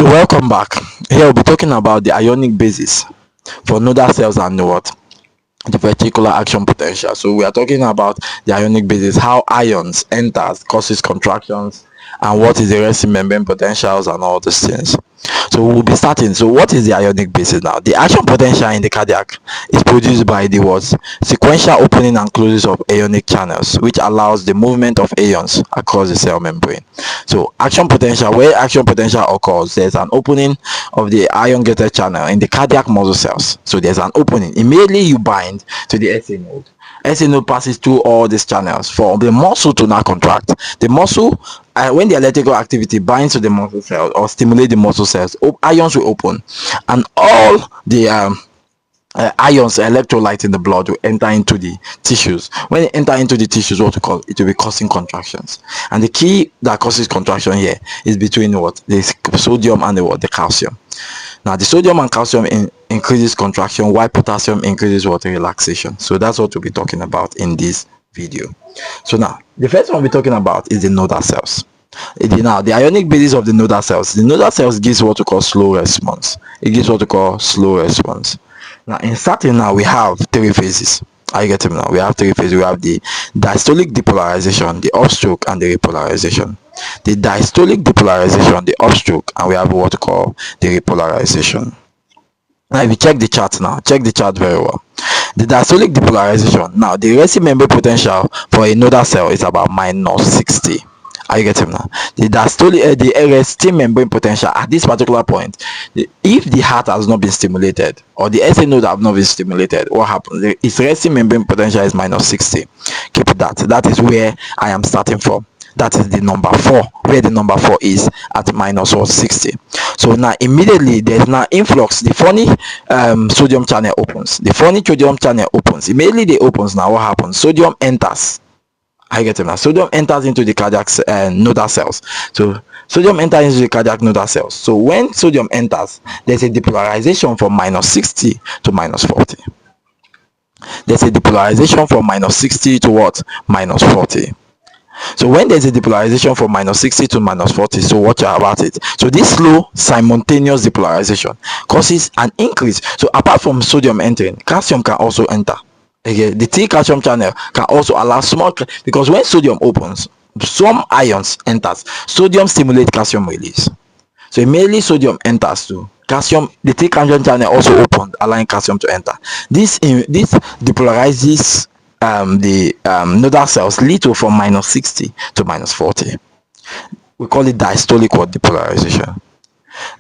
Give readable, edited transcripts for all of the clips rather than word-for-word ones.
So welcome back. Here we'll be talking about the ionic basis for nodal cells and what? The ventricular action potential. So we are talking about the ionic basis, how ions enters, causes contractions, and what is the resting membrane potentials and all these things. So we'll be starting. So what is the ionic basis now? The action potential in the cardiac is produced by the what? Sequential opening and closes of ionic channels, which allows the movement of ions across the cell membrane. So action potential, where action potential occurs, there's an opening of the ion gated channel in the cardiac muscle cells. So there's an opening. Immediately you bind to the SA node. SA node passes through all these channels for the muscle to now contract. The muscle, when the electrical activity binds to the muscle cells or stimulate the muscle cells, ions will open, and all the ions, electrolyte in the blood, will enter into the tissues. When they enter into the tissues, what we call it will be causing contractions. And the key that causes contraction here is between what? The sodium and the calcium. Now the sodium and calcium increases contraction, while potassium increases water relaxation. So that's what we'll be talking about in this video. So now the first one we're talking about is the nodal cells. Now the ionic basis of the nodal cells. The nodal cells gives what we call slow response. It gives what we call slow response. Now in starting, now we have three phases. Are you getting now? We have three phases. We have the diastolic depolarization, the upstroke, and the repolarization. The diastolic depolarization, the upstroke, and we have what we call the repolarization. Now if you check the chart now, check the chart very well. The diastolic depolarization, now the resting membrane potential for a nodal cell is about -60. Are you getting now? The diastolic, the resting membrane potential at this particular point, if the heart has not been stimulated or the SA node have not been stimulated, what happens? Its resting membrane potential is -60. Keep that. That is where I am starting from. That is the number 4, where the number 4 is at -60. So now immediately there's now influx. The funny sodium channel opens. The funny sodium channel opens. Immediately they opens. Now what happens? Sodium enters. I get it now. Sodium enters into the cardiac nodal cells. So sodium enters into the cardiac nodal cells. So when sodium enters, there's a depolarization from -60 to -40. There's a depolarization from -60 to what? -40. So when there's a depolarization from -60 to -40, so watch out about it. So this slow simultaneous depolarization causes an increase. So apart from sodium entering, calcium can also enter. Again, the T calcium channel can also allow small, because when sodium opens, some ions enters. Sodium stimulates calcium release. So immediately sodium enters to calcium, the T calcium channel also opened, allowing calcium to enter. This depolarizes the nodal cells, little from -60 to -40. We call it diastolic depolarization.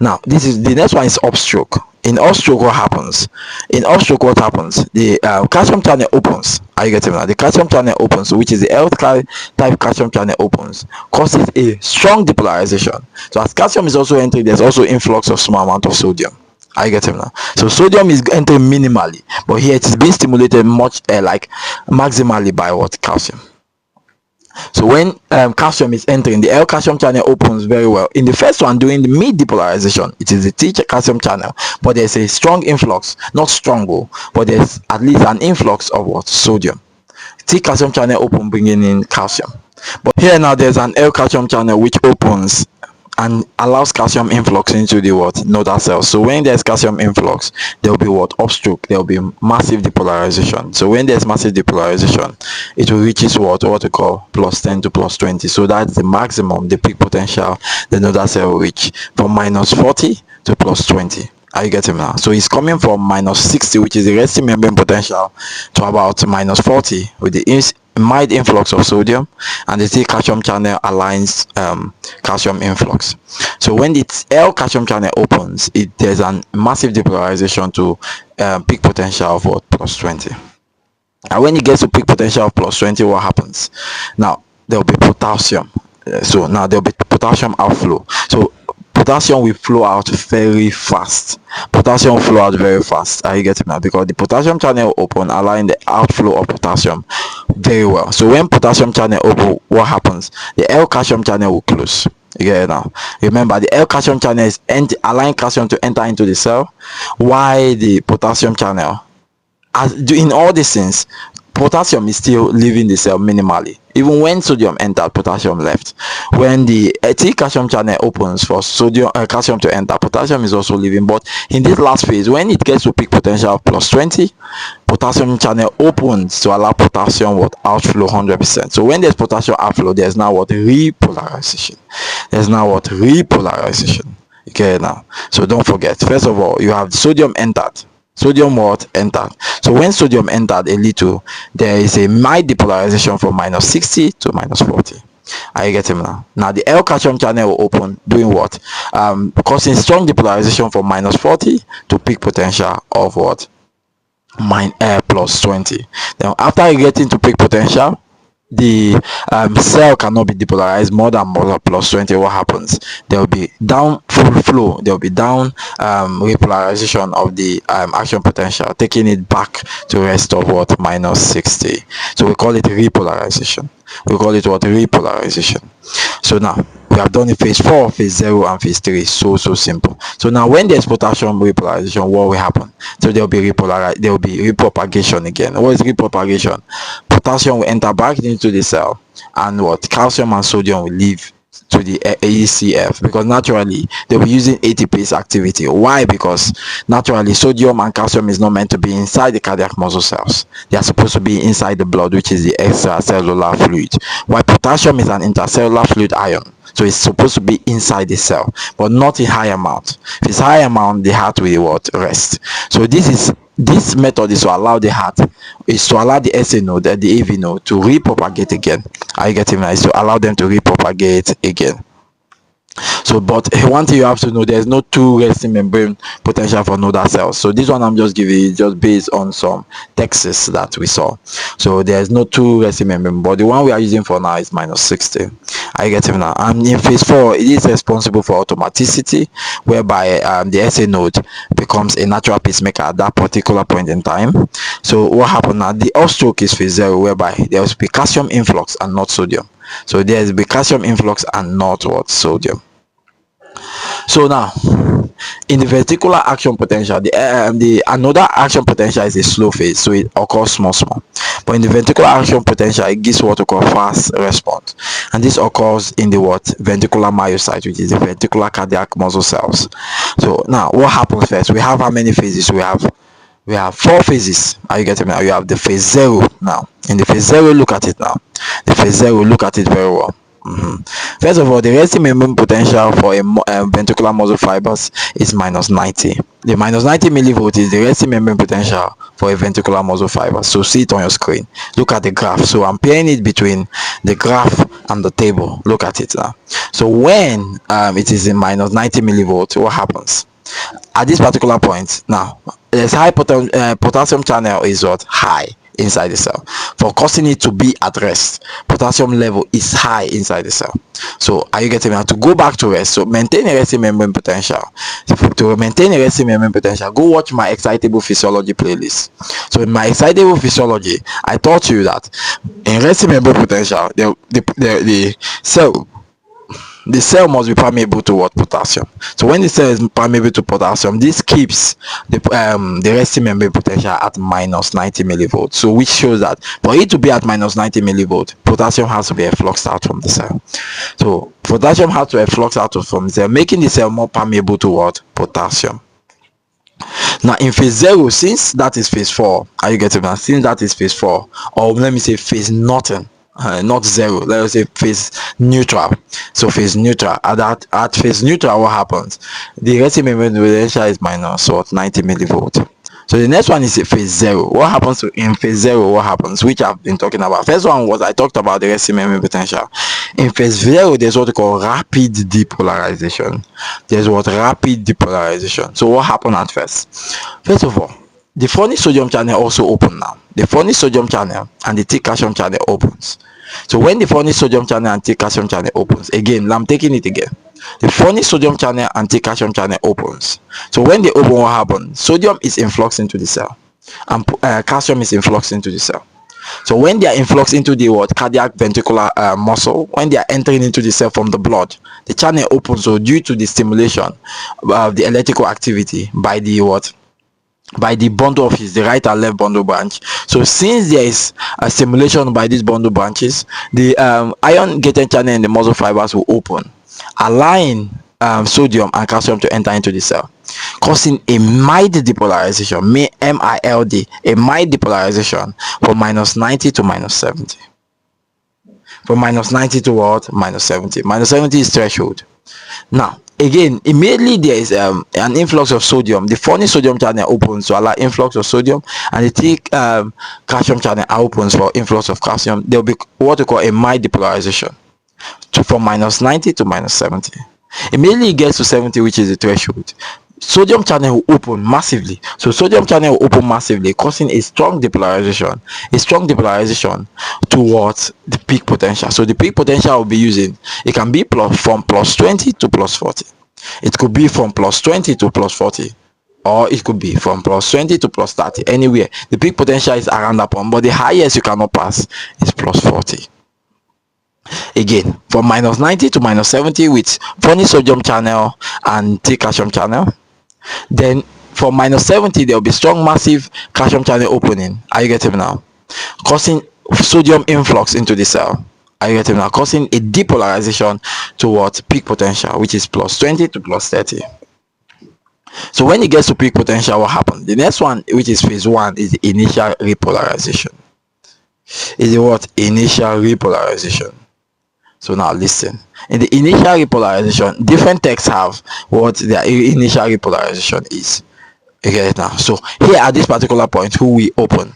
Now this is the next one is upstroke. In upstroke, what happens? In upstroke, what happens? The calcium channel opens. Are you getting that? The calcium channel opens, which is the L type calcium channel opens, causes a strong depolarization. So as calcium is also entering, there's also influx of small amount of sodium. Are you getting now? So sodium is entering minimally, but here it is being stimulated much like maximally by what? Calcium. So when calcium is entering, the L calcium channel opens very well. In the first one, during the mid depolarization, it is the T calcium channel, but there's a strong influx, not strong, but there's at least an influx of what? Sodium. T calcium channel open, bringing in calcium. But here now there's an L calcium channel which opens and allows calcium influx into the what? Nodal cells. So when there's calcium influx, there will be what? Upstroke. There will be massive depolarization. So when there's massive depolarization, it will reach what we call +10 to +20. So that's the maximum, the peak potential the nodal cell will reach, from -40 to +20. Are you getting now? So it's coming from -60, which is the resting membrane potential, to about -40 with the mild influx of sodium, and the T calcium channel aligns calcium influx. So when the L calcium channel opens, there's a massive depolarization to peak potential of what? +20. And when it gets to peak potential of +20, what happens? Now there will be potassium. So now there will be potassium outflow. So potassium will flow out very fast. Potassium will flow out very fast. Are you getting that? Because the potassium channel will open, allowing the outflow of potassium very well. So when potassium channel open, what happens? The L calcium channel will close. You get it now? Remember, the L calcium channel is allowing calcium to enter into the cell, while the potassium channel, as in all these things, potassium is still leaving the cell minimally. Even when sodium entered, potassium left. When the T calcium channel opens for sodium calcium to enter, potassium is also leaving. But in this last phase, when it gets to peak potential of plus 20, potassium channel opens to allow potassium what outflow 100%. So when there's potassium outflow, there's now what repolarization. There's now what repolarization. Okay, now, so don't forget, first of all, you have sodium entered. Sodium what entered. So when sodium entered a little, there is a mild depolarization from minus 60 to minus 40. Are you getting me now? Now the L calcium channel will open, doing what? Causing strong depolarization from minus 40 to peak potential of what? Plus 20. Then after you get into peak potential, the cell cannot be depolarized more than plus 20. What happens? There will be down full flow, there will be down repolarization of the action potential, taking it back to rest of what? Minus 60. So we call it repolarization. We call it what? Repolarization. So now we have done in phase 4, phase 0, and phase 3. So simple. So now when there's potassium repolarization, what will happen? So there will be repropagation again. What is repropagation? Potassium will enter back into the cell, and what? Calcium and sodium will leave to the ACF, because naturally they'll be using ATPase activity. Why? Because naturally sodium and calcium is not meant to be inside the cardiac muscle cells. They are supposed to be inside the blood, which is the extracellular fluid, while potassium is an intercellular fluid ion. So it's supposed to be inside the cell, but not in high amount. If it's high amount, the heart will what? Rest. So this method is to allow the heart, is to allow the SA node, the AV node, to repropagate again. Are you getting me? Is to allow them to repropagate again. So but one thing you have to know, there's no two resting membrane potential for nodal cells. So this one I'm just giving you just based on some texts that we saw. So there's no two resting membrane, but the one we are using for now is minus 60. I get it now. And in phase 4, it is responsible for automaticity, whereby the SA node becomes a natural pacemaker at that particular point in time. So what happened now? The off stroke is phase 0, whereby there will be calcium influx and not sodium. So there is calcium influx and not what? Sodium. So now in the ventricular action potential, the another action potential is a slow phase, so it occurs small. But in the ventricular action potential, it gives what we call fast response, and this occurs in the what? Ventricular myocyte, which is the ventricular cardiac muscle cells. So now what happens first? We have how many phases? We have 4 phases. Are you getting me now? You have the phase 0 now. In the phase 0, look at it now. The phase 0, look at it very well. First of all, the resting membrane potential for a ventricular muscle fibers is minus 90. The minus 90 millivolt is the resting membrane potential for a ventricular muscle fiber. So see it on your screen. Look at the graph. So I'm pairing it between the graph and the table. Look at it now. So when it is in minus 90 millivolt, what happens? At this particular point, now there's high potassium channel is what? High inside the cell. For causing it to be at rest, potassium level is high inside the cell. So are you getting me? To go back to rest, so maintain a resting membrane potential. To maintain a resting membrane potential, go watch my excitable physiology playlist. So in my excitable physiology, I taught you that in resting membrane potential, the cell must be permeable to what? Potassium. So when the cell is permeable to potassium, this keeps the resting membrane potential at minus 90 millivolts. So which shows that for it to be at minus 90 millivolts, potassium has to be effluxed out from the cell. So potassium has to efflux out from the cell, making the cell more permeable to what? Potassium. Now in phase 0, since that is phase 4, are you getting that? Since that is phase 4, or let me say phase nothing, not 0, let us say phase neutral. So phase neutral, at phase neutral, what happens? The resting membrane potential is minus what? 90 millivolt. So the next one is phase 0. What happens in phase 0? What happens, which I've been talking about? First one was I talked about the resting membrane potential. In phase 0, there's what we call rapid depolarization. There's what? Rapid depolarization. So what happened at first? First of all, the funny sodium channel also open now. The funny sodium channel and the T calcium channel opens. So when the funny sodium channel and T calcium channel opens, again, I'm taking it again. The funny sodium channel and T calcium channel opens. So when they open, what happens? Sodium is influx into the cell, and calcium is influx into the cell. So when they are influx into the what? Cardiac ventricular muscle, when they are entering into the cell from the blood, the channel opens. So due to the stimulation of the electrical activity by the what? by the bundle of his the right and left bundle branch. So since there is a stimulation by these bundle branches, the ion gated channel in the muscle fibers will open, allowing sodium and calcium to enter into the cell, causing a mild depolarization, mild, a mild depolarization from -90 to -70. From -90 to what? -70. -70 is threshold. Now again, immediately there is an influx of sodium. The funny sodium channel opens to allow influx of sodium, and the thick calcium channel opens for influx of calcium. There will be what we call a mild depolarization from -90 to -70. Immediately it gets to 70, which is the threshold, sodium channel will open massively. So sodium channel will open massively, causing a strong depolarization towards the peak potential. So the peak potential will be using, it can be from +20 to +40. It could be from +20 to +40, or it could be from +20 to +30. Anywhere the peak potential is around that point, but the highest you cannot pass is +40. Again, from -90 to -70 with funny sodium channel and thick calcium channel. Then from -70 there will be strong massive calcium channel opening. Are you getting me now? Causing sodium influx into the cell. Are you getting me now? Causing a depolarization towards peak potential, which is +20 to +30. So when it gets to peak potential, what happens? The next one, which is phase 1, is the initial repolarization. Is the what? Initial repolarization. So now listen. In the initial repolarization, different texts have what their initial repolarization is. You get it now? So here at this particular point, who we open?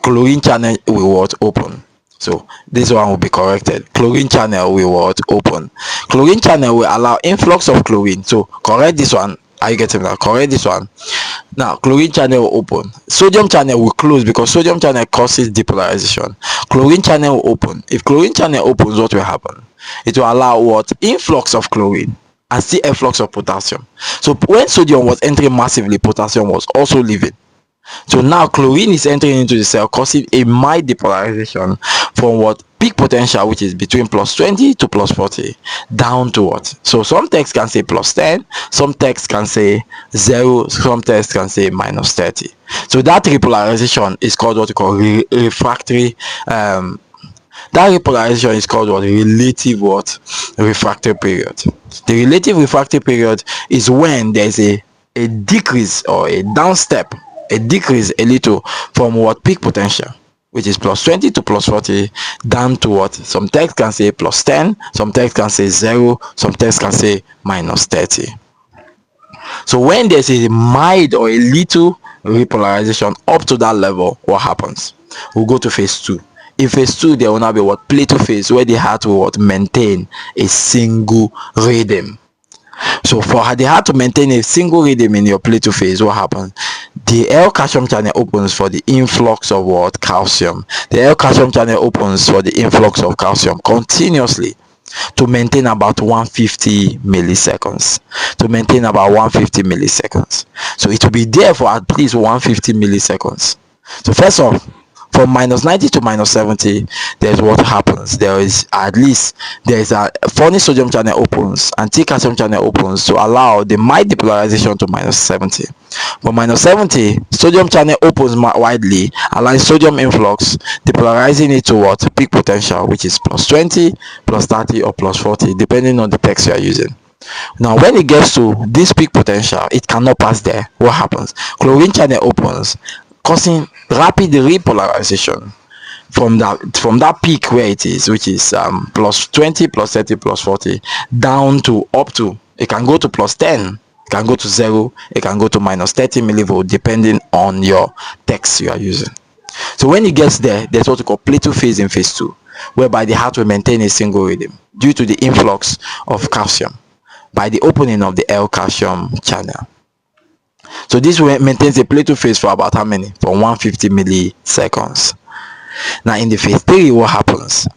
Chlorine channel will what? Open. So this one will be corrected. Chlorine channel will what? Open. Chlorine channel will allow influx of chlorine. So correct this one. Are you getting now? Correct this one. Now chlorine channel will open. Sodium channel will close because sodium channel causes depolarization. Chlorine channel will open. If chlorine channel opens, what will happen? It will allow what? Influx of chlorine and still efflux of potassium. So when sodium was entering massively, potassium was also leaving. So now chlorine is entering into the cell, causing a mild depolarization from what? Peak potential, which is between +20 to +40, down to what? So some texts can say +10, some texts can say 0, some texts can say -30. So that repolarization is called what we call refractory. That repolarization is called what? Relative what? Refractory period. The relative refractory period is when there's a decrease or a downstep, a decrease a little from what? Peak potential, which is +20 to +40, down to what? Some text can say +10, some text can say 0, some text can say -30. So when there's a mild or a little repolarization up to that level, what happens? We'll go to phase 2. In phase 2, there will now be what? Plateau phase, where the heart will what? Maintain a single rhythm. So for the heart to maintain a single rhythm in your Plateau phase, what happens? The L calcium channel opens for the influx of what? Calcium. The L calcium channel opens for the influx of calcium continuously to maintain about 150 milliseconds. To maintain about 150 milliseconds. So it will be there for at least 150 milliseconds. So first off, from -90 to -70, there's what happens. There is a funny sodium channel opens and thick calcium channel opens to allow the mild depolarization to -70. From -70, sodium channel opens widely, allowing sodium influx, depolarizing it to what? Peak potential, which is +20, +30, or +40, depending on the text you are using. Now when it gets to this peak potential, it cannot pass there. What happens? Chlorine channel opens, causing rapid repolarization from that peak where it is, which is +20, +30, +40, down to up to, it can go to +10, it can go to 0, it can go to -30 millivolt, depending on your text you are using. So when it gets there, there's what we call Plateau phase in phase 2, whereby the heart will maintain a single rhythm due to the influx of calcium by the opening of the L calcium channel. So this maintains a Plateau phase for about how many? For 150 milliseconds. Now in the phase 3, what happens?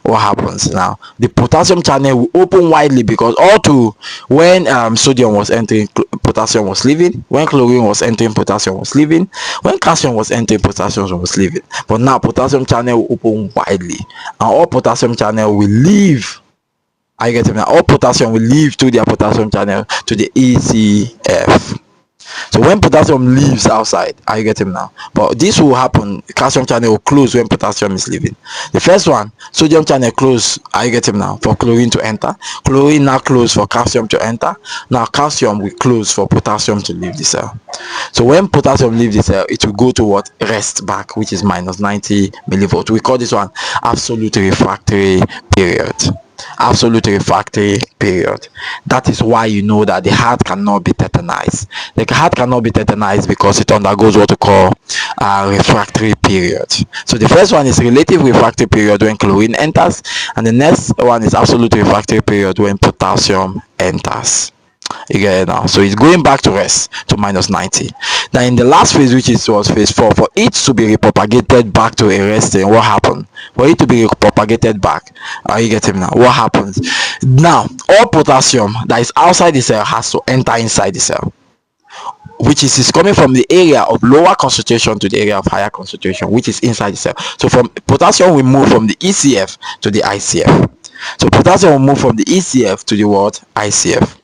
Now the potassium channel will open widely, because all through, when sodium was entering, potassium was leaving. When chlorine was entering, potassium was leaving. When calcium was entering, potassium was leaving. But now potassium channel will open widely, and all potassium channel will leave. I get it now. All potassium will leave to their potassium channel to the ECF. So when potassium leaves outside, are you getting now? But this will happen, calcium channel will close when potassium is leaving. The first one, sodium channel close, are you getting now, for chlorine to enter. Chlorine now close for calcium to enter. Now calcium will close for potassium to leave the cell. So when potassium leaves the cell, it will go to what? Rest back, which is minus 90 millivolt. We call this one absolute refractory period. Absolute refractory period. That is why you know that the heart cannot be tetanized. The heart cannot be tetanized because it undergoes what we call a refractory period. So the first one is relative refractory period when chlorine enters, and the next one is absolute refractory period when potassium enters. You get it now? So it's going back to rest to minus 90. Now in the last phase, which was phase 4, for it to be repropagated back to a resting, what happened? For it to be repropagated back, are you getting now? What happens? Now all potassium that is outside the cell has to enter inside the cell, which is coming from the area of lower concentration to the area of higher concentration, which is inside the cell. So from potassium we move from the ECF to the ICF. So potassium will move from the ECF to the what? ICF.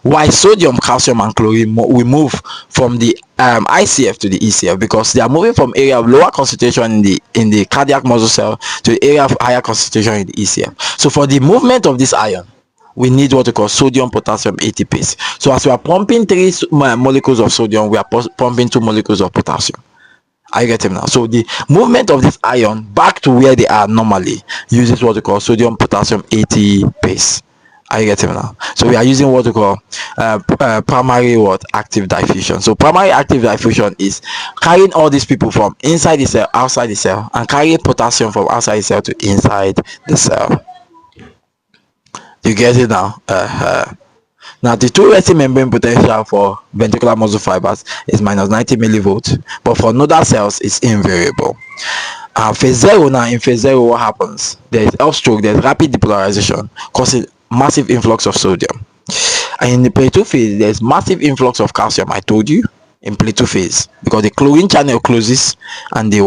Why sodium, calcium and chlorine we move from the ICF to the ECF, because they are moving from area of lower concentration in the cardiac muscle cell to the area of higher concentration in the ECF. So for the movement of this ion, we need what we call sodium potassium ATPase. So as we are pumping 3 molecules of sodium, we are pumping 2 molecules of potassium. Are you getting now? So the movement of this ion back to where they are normally uses what we call sodium potassium ATPase. Are you getting now? So we are using what we call primary active diffusion. So primary active diffusion is carrying all these people from inside the cell outside the cell, and carrying potassium from outside the cell to inside the cell. You get it now? Now the true resting membrane potential for ventricular muscle fibers is minus 90 millivolts, but for nodal cells it's invariable. Phase 0 now, in phase 0 what happens? There is upstroke, there is rapid depolarization causing massive influx of sodium, and in the Plateau phase there is massive influx of calcium. I told you in Plateau phase, because the chlorine channel closes and the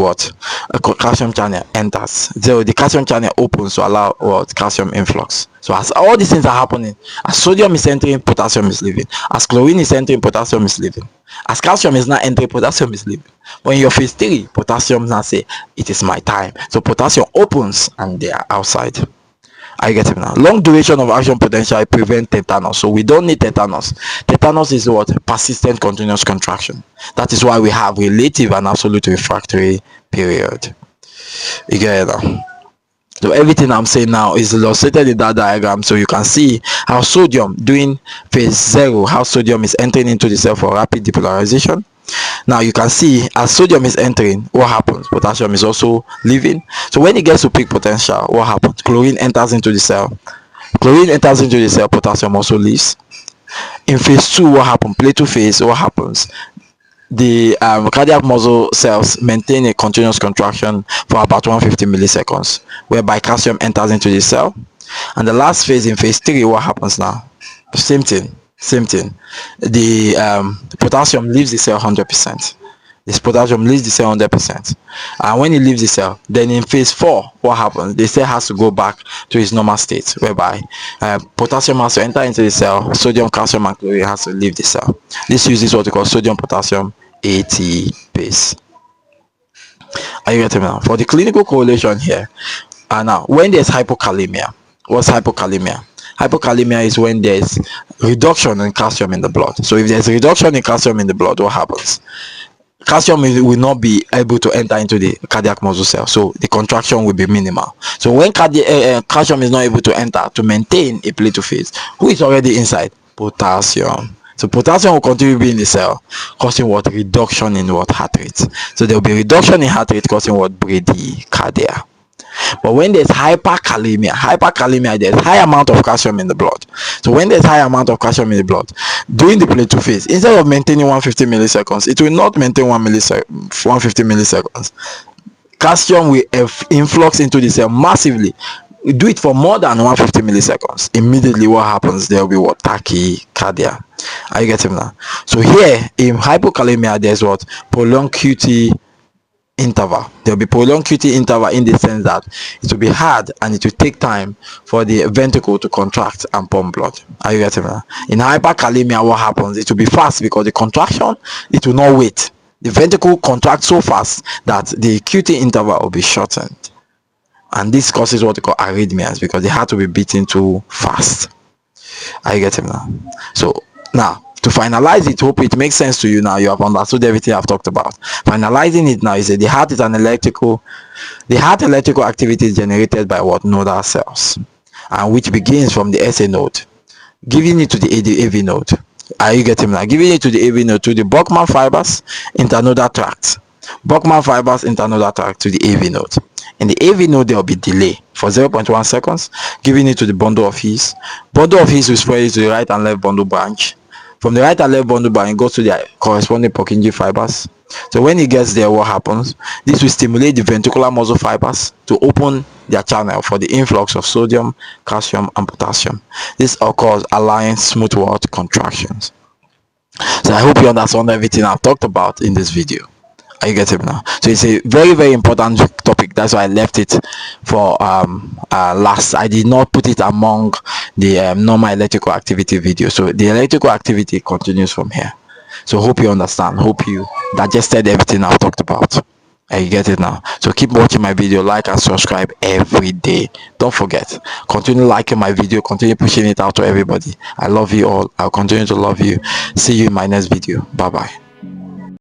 calcium channel enters. So the calcium channel opens to allow calcium influx. So as all these things are happening, as sodium is entering, potassium is leaving. As chlorine is entering, potassium is leaving. As calcium is not entering, potassium is leaving. When you're phase 3, potassium now say it is my time. So potassium opens and they are outside. I get it now. Long duration of action potential prevent tetanus, so we don't need tetanus. Tetanus is what? Persistent continuous contraction. That is why we have relative and absolute refractory period. You get it now? So everything I'm saying now is illustrated in that diagram, so you can see how sodium during phase 0, how sodium is entering into the cell for rapid depolarization. Now you can see as sodium is entering, what happens? Potassium is also leaving. So when it gets to peak potential, what happens? Chlorine enters into the cell. Chlorine enters into the cell, potassium also leaves. In phase 2, what happens? Plateau phase, what happens? The cardiac muscle cells maintain a continuous contraction for about 150 milliseconds, whereby calcium enters into the cell. And the last phase, in phase 3, what happens now? Same thing. The potassium leaves the cell 100%. This potassium leaves the cell 100%, and when it leaves the cell, then in phase 4, what happens? The cell has to go back to its normal state, whereby potassium has to enter into the cell, sodium, calcium and chlorine has to leave the cell. This uses what we call sodium potassium ATPase. Are you getting me now? For the clinical correlation here, now when there's hypokalemia, what's hypokalemia? Hypokalemia is when there's reduction in calcium in the blood. So if there's reduction in calcium in the blood, what happens? Calcium will not be able to enter into the cardiac muscle cell, so the contraction will be minimal. So when calcium is not able to enter to maintain a Plateau phase, who is already inside? Potassium. So potassium will continue being in the cell, causing what? Reduction in what? Heart rate. So there will be reduction in heart rate, causing what? Bradycardia. But when there's hyperkalemia, there's high amount of calcium in the blood. So when there's high amount of calcium in the blood during the Plateau phase, instead of maintaining 150 milliseconds, it will not maintain 150 milliseconds. Calcium will influx into the cell massively. We do it for more than 150 milliseconds. Immediately what happens? There will be what? Tachycardia. Are you getting that? So here in hypokalemia, there's what? Prolonged QT interval. There will be prolonged QT interval in the sense that it will be hard and it will take time for the ventricle to contract and pump blood. Are you getting that? In hyperkalemia, what happens? It will be fast because the contraction, it will not wait. The ventricle contracts so fast that the QT interval will be shortened. And this causes what we call arrhythmias because the heart will be beating too fast. Are you getting now? So now to finalize it, hope it makes sense to you now. You have understood everything I've talked about. Finalizing it now is that the heart electrical activity is generated by what? Nodal cells, and which begins from the SA node, giving it to the AV node. Are you getting now? Giving it to the AV node to the Buckman fibers, internodal tract. Buckman fibers, internodal tract to the AV node. In the AV node, there will be delay for 0.1 seconds, giving it to the bundle of His. Bundle of His will spread it to the right and left bundle branch. From the right and left bundle branch, it goes to the corresponding Purkinje fibers. So when it gets there, what happens? This will stimulate the ventricular muscle fibers to open their channel for the influx of sodium, calcium, and potassium. This occurs allowing smooth word contractions. So I hope you understand everything I've talked about in this video. Are you getting it now? So it's a very, very important topic. That's why I left it for last. I did not put it among the normal electrical activity video. So the electrical activity continues from here. So hope you understand. Hope you digested everything I've talked about. You get it now? So keep watching my video, like and subscribe every day. Don't forget, continue liking my video, continue pushing it out to everybody. I love you all. I'll continue to love you. See you in my next video. Bye bye.